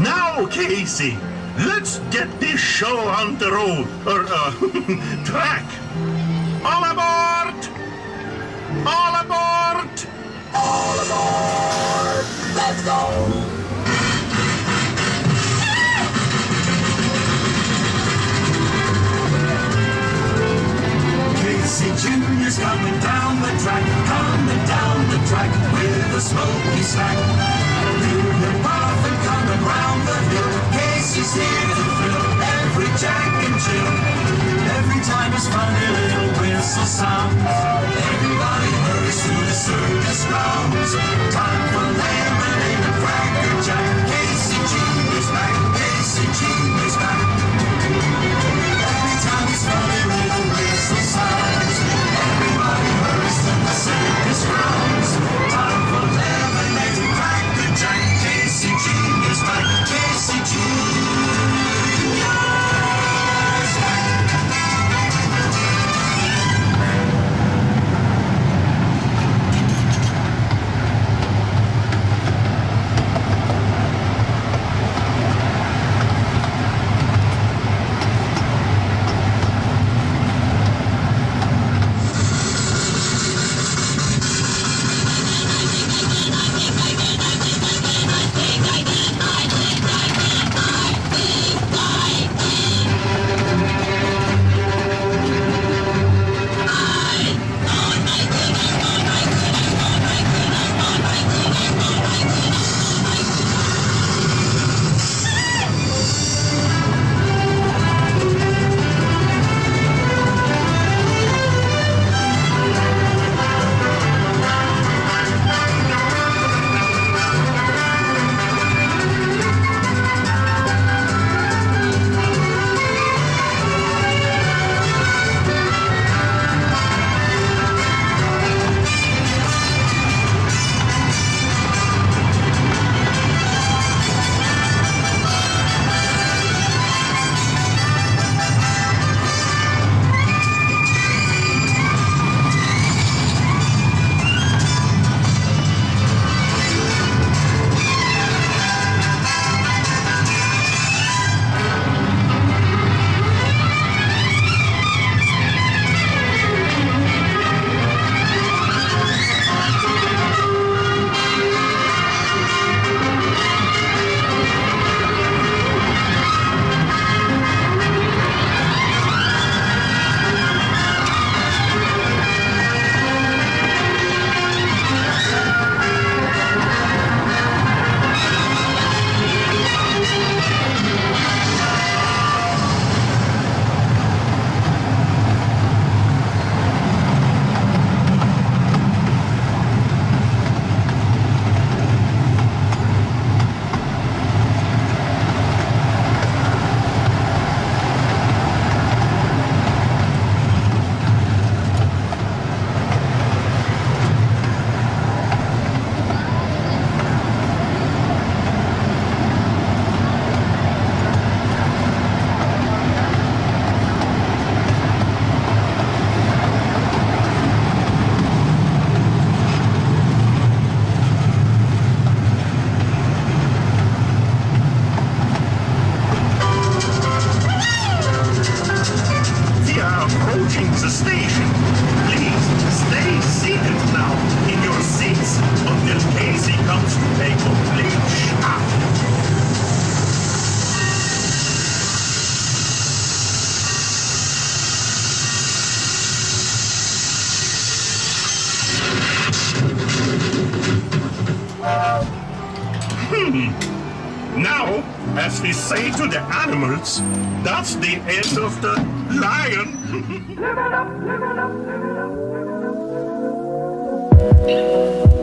Now, Casey, let's get this show on the road, or, track. All aboard! All aboard! All aboard! Let's go! Casey Jr.'s coming down the track with a smoky stack. New and puff and coming round the hill. Casey's here to thrill every Jack and Jill. Every time his funny little whistle sounds, everybody hurries to the circus grounds. Time for lemonade and cracker jack. Casey Jr.'s back. Casey Jr.'s back. Every time his funny little whistle sounds, everybody hurries to the circus grounds. Time for lemonade and cracker jack. Casey Jr.'s back. Casey Jr.'s back. The station. Please stay seated now in your seats until Casey comes to take complete shot. Now, as we say to the animals, that's the end of the lion. Live it up, live it up, live it up, live it up.